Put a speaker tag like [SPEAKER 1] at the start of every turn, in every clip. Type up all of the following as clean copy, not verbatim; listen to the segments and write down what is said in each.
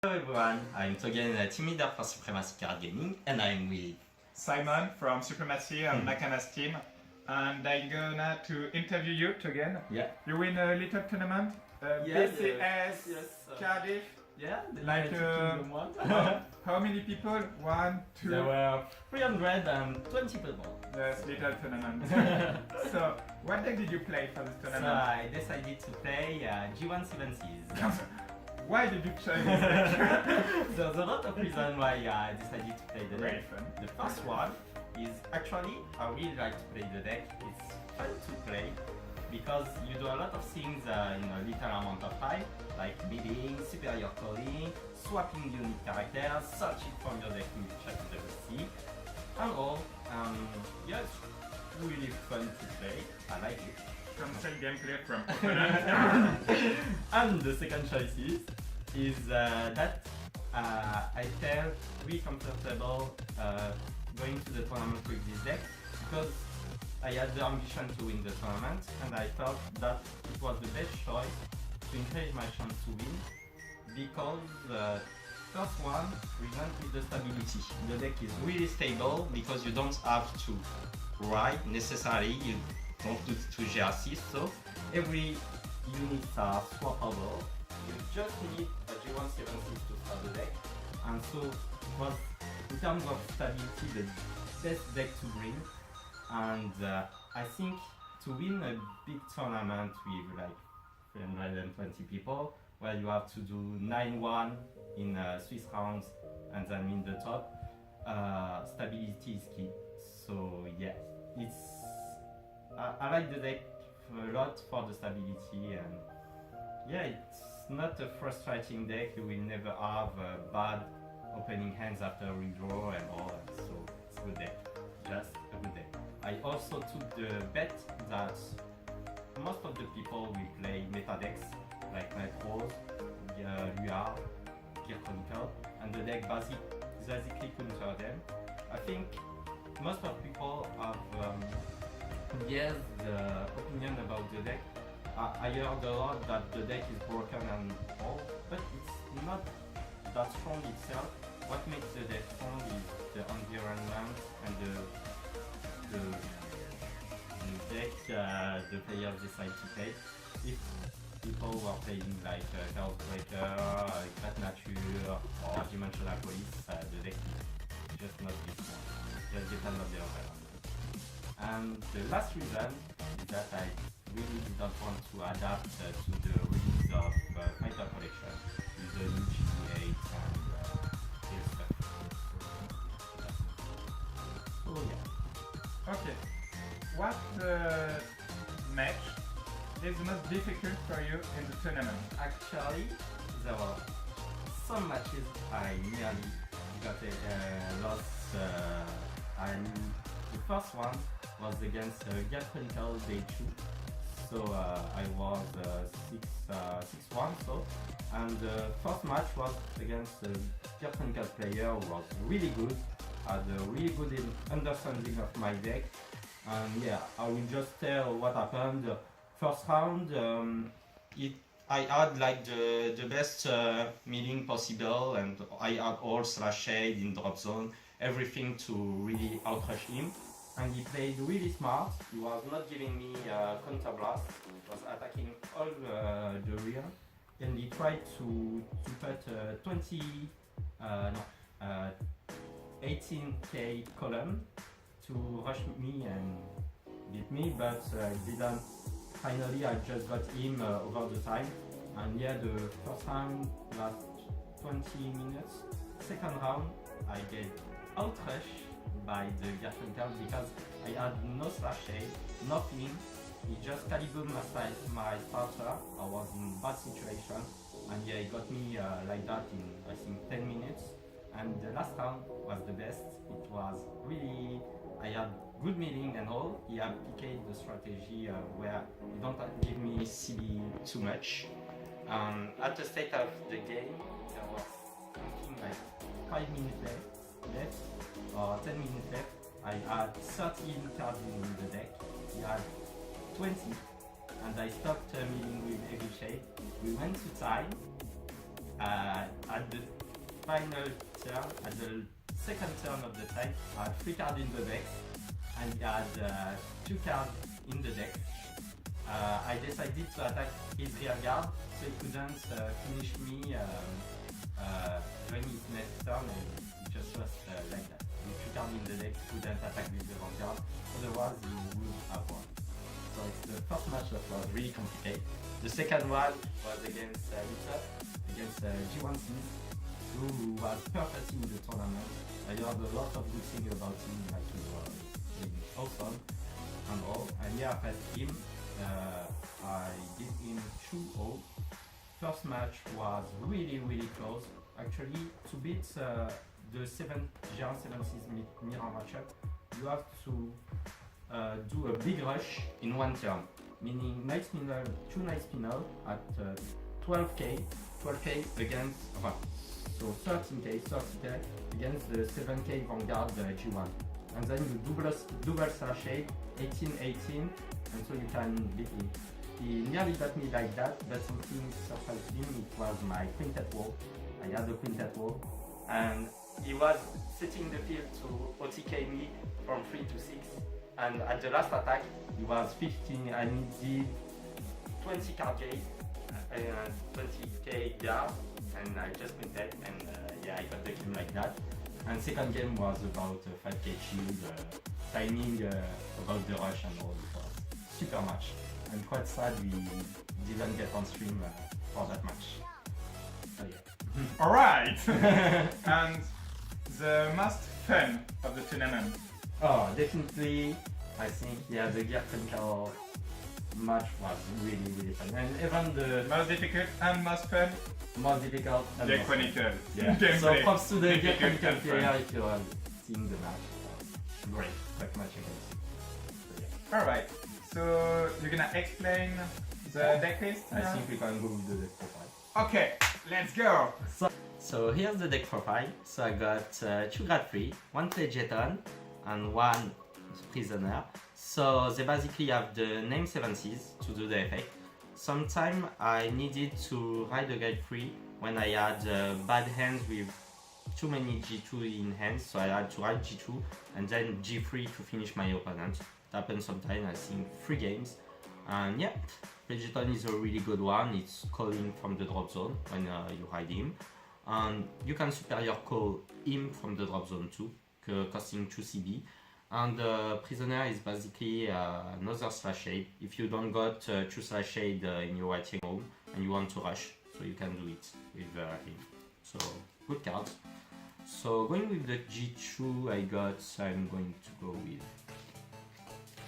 [SPEAKER 1] Hello everyone, I'm Togen, team leader for Supremacy Card Gaming, and I'm with
[SPEAKER 2] Simon from Supremacy and Nakana's team, and I'm gonna to interview you Togen.
[SPEAKER 1] Yeah.
[SPEAKER 2] You win a little tournament, BCS Cardiff.
[SPEAKER 1] Yeah,
[SPEAKER 2] like
[SPEAKER 1] one.
[SPEAKER 2] how many people? 1, 2.
[SPEAKER 1] There were 320 people.
[SPEAKER 2] Yes, little tournament. So, what deck did you play for this
[SPEAKER 1] So
[SPEAKER 2] tournament?
[SPEAKER 1] I decided to play G170s.
[SPEAKER 2] Why did you choose this deck?
[SPEAKER 1] There's a lot of reasons why I decided to play the
[SPEAKER 2] Very
[SPEAKER 1] deck.
[SPEAKER 2] fun.
[SPEAKER 1] The first one is actually I really like to play the deck. It's fun to play because you do a lot of things in a little amount of time, like bidding, superior calling, swapping unique characters, searching from your deck in ChatGPT, and all. Yeah, it's really fun to play. I like it.
[SPEAKER 2] Constant gameplay from opponent.
[SPEAKER 1] And the second choice is that I felt really comfortable going to the tournament with this deck because I had the ambition to win the tournament, and I felt that it was the best choice to increase my chance to win because first one reason is the stability. The deck is really stable because you don't have to ride necessarily. You don't do 2 GRC, so every unit are swappable. You just need a G176 to start the deck, and so it was, in terms of stability, the best deck to bring. And I think to win a big tournament with like 320 people, where you have to do 9-1 in Swiss rounds and then win the top, stability is key. So yeah, it's I like the deck a lot for the stability, and yeah, it's not a frustrating deck. You will never have bad opening hands after redraw and all, so it's a good deck, just a good deck. I also took the bet that most of the people will play meta decks like Nitros, Luar, Gear Chronicle, and the deck basically counter them. I think most of people have the opinion about the deck. I heard a lot that the deck is broken and all, but it's not that strong itself. What makes the deck strong is the environment and the deck the players decide to take. If people were playing like Chaos Breaker, Cat Nature, or Dimensional Police, the deck is just not this strong. Just depends on the environment. And the last reason is that I really didn't want to adapt to the release of Fighter Collection with the new GT8 and this stuff. So yeah.
[SPEAKER 2] Okay. What match is the most difficult for you in the tournament?
[SPEAKER 1] Actually, there were some matches I nearly got lost. And the first one was against Gear Chronicle Day 2. So I was 6-1, so, and the first match was against a Gear Chronicle player who was really good, had a really good understanding of my deck. And yeah, I will just tell what happened. First round, I had like the best milling possible, and I had all slash shade in drop zone, everything to really outrush him. And he played really smart. He was not giving me counter blast. He was attacking all the rear, and he tried to put 18k column to rush me and beat me, but didn't. Finally, I just got him over the time, and yeah, the first round last 20 minutes. Second round, I get outrushed by the Gear Chronicle because I had no slash shade, nothing. He just calibrated my starter. I was in bad situation, and yeah, he got me like that in I think 10 minutes. And the last round was the best. It was really, I had good milling and all. He applied the strategy where you don't give me CB too much. At the start of the game, there was something like 5 minutes left or 10 minutes left. I had 13 cards in the deck. He had 20, and I stopped milling with every shade. We went to time. at the final turn, at the second turn of the fight, I had 3 cards in the deck, and he had 2 cards in the deck. I decided to attack his rear guard, so he couldn't finish me during his next turn, and he just lost like that. With 2 cards in the deck, he couldn't attack with the Vanguard, otherwise he would have won. So it's the first match that was really complicated. The second one was against against G1 Seas, who was perfect in the tournament. I heard a lot of good things about him, like he was awesome and all. And yeah, I faced him. I did him 2-0. First match was really close. Actually, to beat the G1 7 Seas mirror matchup, you have to do a big rush in one turn, meaning night spinner, 2 night spinner at 12k against, so 13k against the 7k Vanguard G1, and then you double slash 18, and so you can beat him. He nearly got me like that, but something surprised him. It was my quintet wall. I had a quintet wall, and he was setting the field to OTK me from 3 to 6. And at the last attack, he was 15 and he did 20 card gate and 20k yard, and I just quintet, and yeah, I got the game like that. And second game was about 5k shield, timing about the rush and all. It was super match. I'm quite sad we didn't get on stream for that match. So yeah.
[SPEAKER 2] Alright! And the most fun of the tournament?
[SPEAKER 1] Oh, definitely. I think yeah, the Gear Chronicle match was really fun, and even the
[SPEAKER 2] most difficult and most fun.
[SPEAKER 1] Most difficult. And
[SPEAKER 2] Gear
[SPEAKER 1] most
[SPEAKER 2] Chronicle.
[SPEAKER 1] Yeah.
[SPEAKER 2] Gameplay.
[SPEAKER 1] So props to the Gear
[SPEAKER 2] Difficult
[SPEAKER 1] Chronicle
[SPEAKER 2] and fun.
[SPEAKER 1] player if you have seen the match. Great, quick match against. So, yeah.
[SPEAKER 2] Alright, so you're gonna explain the deck list?
[SPEAKER 1] I
[SPEAKER 2] now?
[SPEAKER 1] think we can go with the deck profile.
[SPEAKER 2] Okay, let's go!
[SPEAKER 1] So here's the deck profile. So I got 2 grade 3, 1 Pledgeton, and 1 Prisoner. So they basically have the name 7 Seas to do the effect. Sometimes I needed to ride a grade 3 when I had bad hands with too many G2 in hands, so I had to ride G2 and then G3 to finish my opponent. It happens sometimes, I think 3 games. And yeah, Pledgeton is a really good one. It's calling from the drop zone when you ride him. And you can superior call him from the drop zone too, costing 2 CB. And Prisoner is basically another slash shade. If you don't got 2 slash shade in your writing room and you want to rush, so you can do it with him. So good card. So going with the G2 I'm going to go with.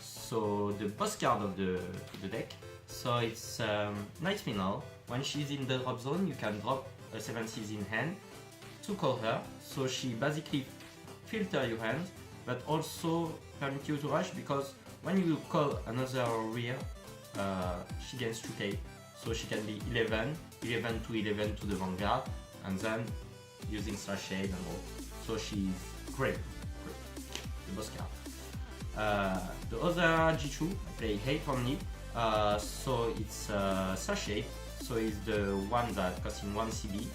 [SPEAKER 1] So the boss card of the deck. So it's Night Spinel. When she's in the drop zone, you can drop a 7 Seas in hand to call her. So she basically filter your hand, but also permit you to rush, because when you call another rear, she gains 2k. So she can be 11 to 11 to the Vanguard, and then using slash shade and all. So she's great, the boss card. The other G2, I play Hate only, so it's slash shade, so it's the one that costs him 1 CB,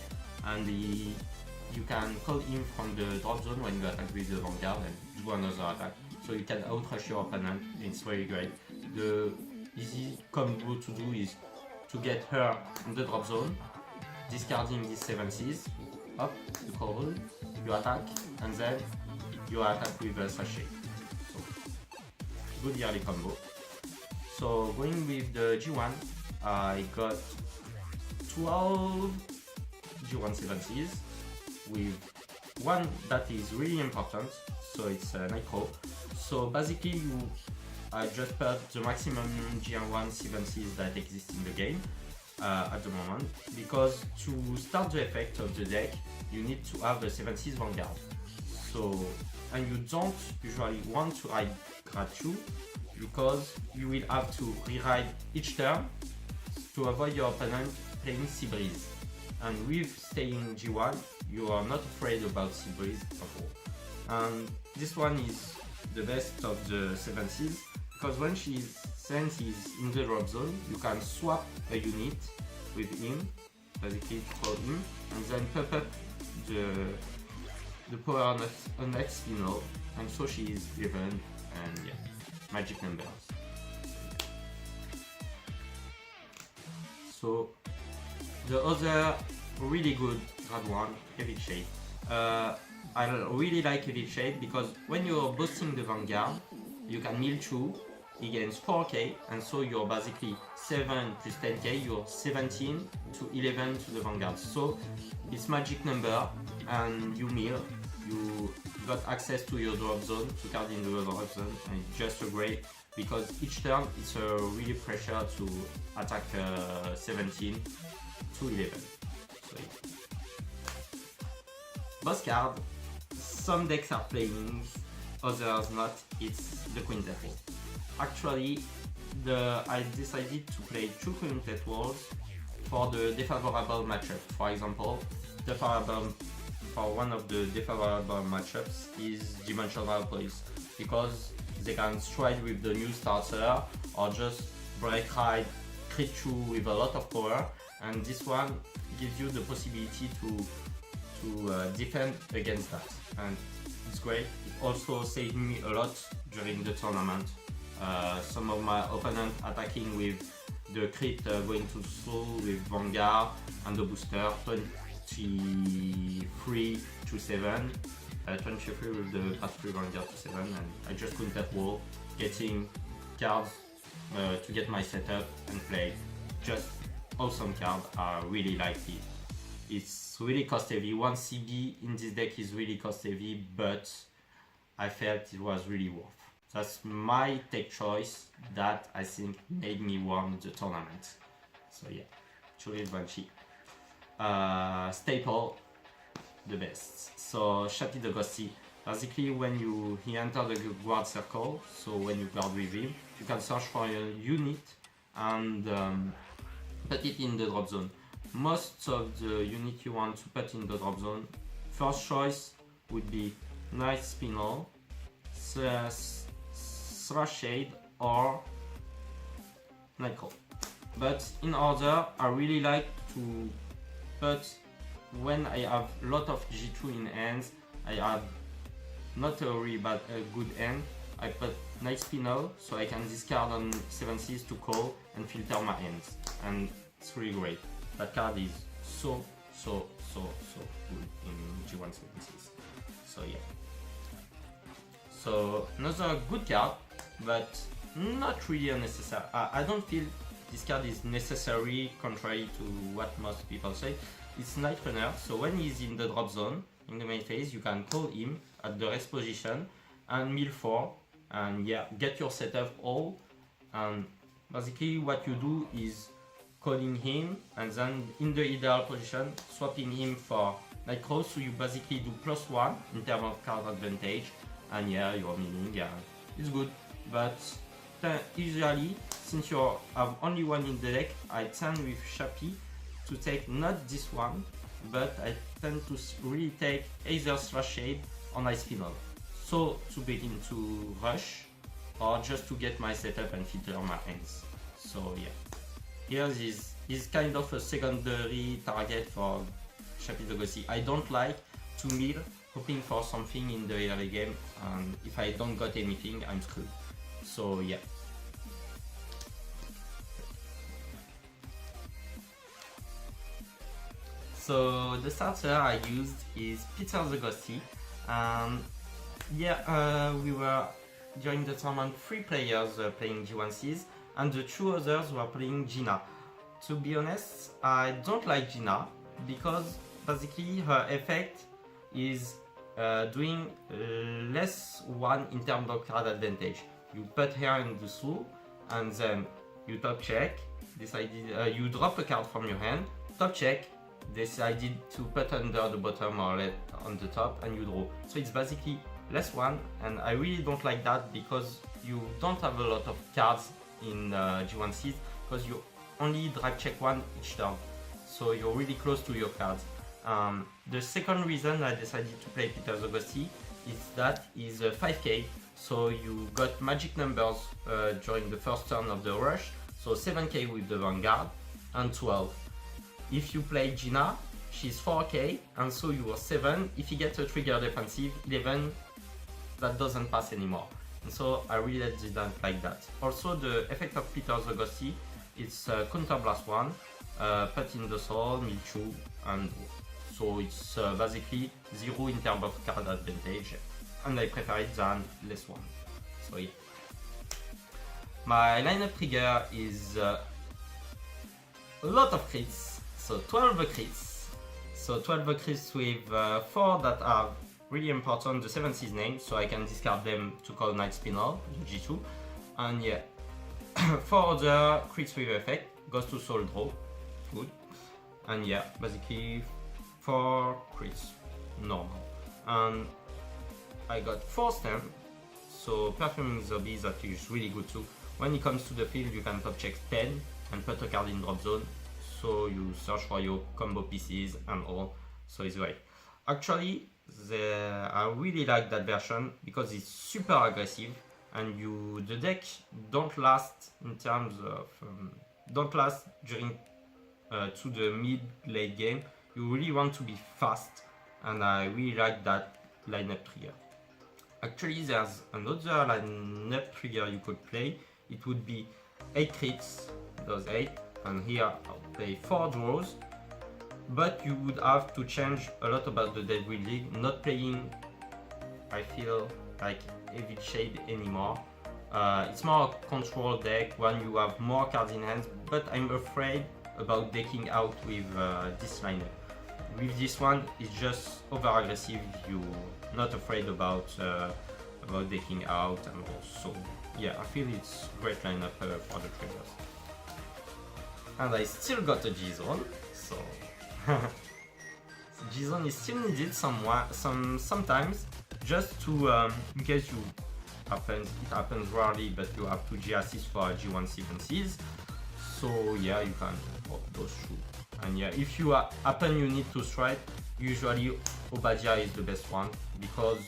[SPEAKER 1] and you can call him from the drop zone when you attack with the Vanguard and do another attack. So you can outrush your opponent, it's very great. The easy combo to do is to get her on the drop zone, discarding these 7 Seas, up, you call, you attack, and then you attack with a sachet. So, good yearly combo. So going with the G1, I got 12 G1 7 Seas with one that is really important, so it's Nitro. So basically I just put the maximum G1 7 Seas that exists in the game at the moment, because to start the effect of the deck you need to have a 7 Seas Vanguard. So, and you don't usually want to ride grade 2 because you will have to re-ride each turn to avoid your opponent playing Sea Breeze. And with staying G1, you are not afraid about Sea Breeze at all. And this one is the best of the 7 Seas, because when since he's in the drop zone, you can swap a unit with him basically to call him, and then pop up the power on that spinel, and so she is 11, and yeah, magic numbers. So the other really good grad one, Heavy Shade. I really like Heavy Shade because when you're boosting the Vanguard, you can mill 2, he gains 4k, and so you're basically 7 plus 10k, you're 17 to 11 to the Vanguard. So it's magic number, and you mill, you got access to your drop zone, to card in the drop zone, and it's just a great, because each turn it's a really pressure to attack 17 to 11. So, yeah. Boss card, some decks are playing, others not, it's the Quintet Wall. Actually, I decided to play 2 Quintet Walls for the defavorable matchup. For example, for one of the defavorable matchups is Dimensional Police, because they can stride with the new starter or just break ride, crit 2 with a lot of power, and this one gives you the possibility to defend against that, and it's great. It also saved me a lot during the tournament. Some of my opponents attacking with the crit going too slow with Vanguard and the booster 23 to 7, 23 with the path 3 Vanguard to 7, and I just Quintet Wall, getting cards to get my setup and play. Just awesome card, I really like it. It's really cost heavy. 1 CB in this deck is really cost heavy, but I felt it was really worth. That's my tech choice that I think made me win the tournament. So yeah, Churil Banshee. Staple, the best. So Chappie the Ghosty. Basically when he enters the guard circle, so when you guard with him, you can search for a unit and put it in the drop zone. Most of the unit you want to put in the drop zone, first choice would be Nice Spinel, Shade or Nightcall. But in order, I really like to put, when I have a lot of G2 in hands, I have not a really bad good hand, I put Nice Spinel so I can discard on 7 Cs to call and filter my hands, and it's really great. That card is so good in G1 7Cs. So yeah. So another good card, but not really unnecessary. I don't feel this card is necessary, contrary to what most people say. It's Night Runner, so when he's in the drop zone, in the main phase, you can call him at the rest position and mill 4, and yeah, get your setup all. And basically what you do is calling him, and then in the ideal position, swapping him for Nightcrow, so you basically do +1 in terms of card advantage, and yeah, you're milling, yeah, it's good. But usually, since you have only one in the deck, I tend with Chappie to take not this one, but I tend to really take either Shade or Nice Spinel. So to begin to rush, or just to get my setup and filter my hands. So yeah. Here is kind of a secondary target for Chappie the Ghosty. I don't like to mill hoping for something in the early game, and if I don't got anything, I'm screwed. So yeah. So the starter I used is Peter the Ghosty. Yeah, we were during the tournament 3 players playing G1Cs, and the 2 others were playing Gina. To be honest, I don't like Gina because basically her effect is doing less 1 in terms of card advantage. You put her in the slow, and then you top check, you drop a card from your hand, top check, decided to put under the bottom or left on the top, and you draw. So it's basically less 1, and I really don't like that because you don't have a lot of cards in G1Cs, because you only drag check 1 each turn, so you're really close to your cards. The second reason I decided to play Peter the Ghosty is that is 5k, so you got magic numbers during the first turn of the rush, so 7k with the Vanguard and 12. if you play Gina, she's 4k, and so you are 7. If you get a trigger defensive, 11, that doesn't pass anymore. And so I really didn't like that. Also, the effect of Peter the Ghosty, it's counter blast 1, put in the soul, mill 2, and so it's basically 0 in terms of card advantage, and I prefer it than less 1. So yeah. My lineup trigger is a lot of crits, so 12 crits. So 12 crits with 4 that are really important. The 7th is named, so I can discard them to call Night Spinner, G2. And yeah, 4 other crits with effect, goes to soul draw, good. And yeah, basically 4 crits, normal. And I got 4 stamp, so perfuming zombies that is really good too. When it comes to the field, you can top check 10 and put a card in drop zone, so you search for your combo pieces and all, so it's great. Actually, I really like that version because it's super aggressive, and the deck don't last in terms of don't last during to the mid late game. You really want to be fast, and I really like that lineup trigger. Actually, there's another lineup trigger you could play. It would be 8 crits, those 8, and here I'll play 4 draws. But you would have to change a lot about the deck building. Not playing, I feel like Heavy Shade anymore. It's more a control deck when you have more cards in hand, but I'm afraid about decking out with this lineup. With this one, it's just over aggressive. You're not afraid about decking out, and also yeah, I feel it's a great lineup for the triggers. And I still got a G-Zone, so G-Zone is still needed sometimes, just to in case it happens rarely, but you have to G assist for G1 sequences. So yeah, you can pop those two. And yeah, if you you need to strike, usually Obadiah is the best one, because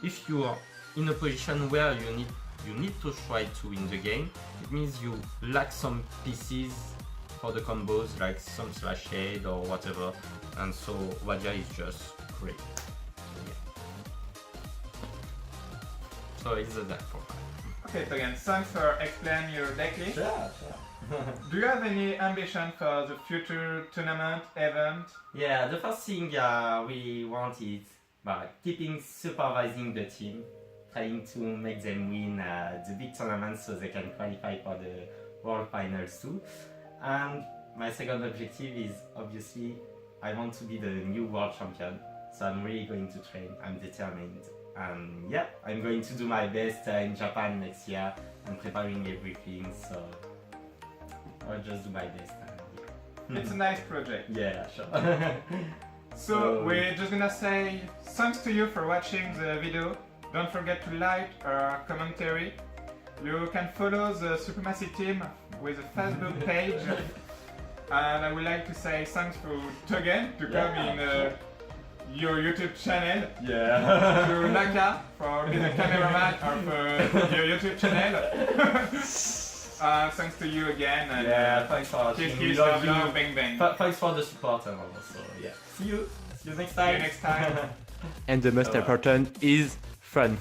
[SPEAKER 1] if you are in a position where you need to strike to in the game, it means you lack some pieces for the combos, like some slash shade or whatever, and so Obadiah is just great. Yeah. So it's a deck profile.
[SPEAKER 2] Okay, Togen, thanks for explaining your deck list.
[SPEAKER 1] Sure.
[SPEAKER 2] Do you have any ambition for the future tournament event?
[SPEAKER 1] Yeah, the first thing we want is keeping supervising the team, trying to make them win the big tournaments so they can qualify for the World Finals too. And my second objective is, obviously, I want to be the new world champion, so I'm really going to train. I'm determined, and yeah, I'm going to do my best in Japan next year. I'm preparing everything, so I'll just do my best.
[SPEAKER 2] It's a nice project.
[SPEAKER 1] Yeah, sure.
[SPEAKER 2] So we're just gonna say thanks to you for watching the video. Don't forget to like our commentary. You can follow the Supremacy team with a Facebook page. And I would like to say thanks to Togen to come in your YouTube channel.
[SPEAKER 1] Yeah.
[SPEAKER 2] To Naka for being the cameraman of your YouTube channel. Thanks to you again. And,
[SPEAKER 1] yeah, thanks for watching.
[SPEAKER 2] Kiss, love, bang bang.
[SPEAKER 1] Thanks for the support and also, yeah. See you next time.
[SPEAKER 2] See you next time.
[SPEAKER 3] And the most important is fun.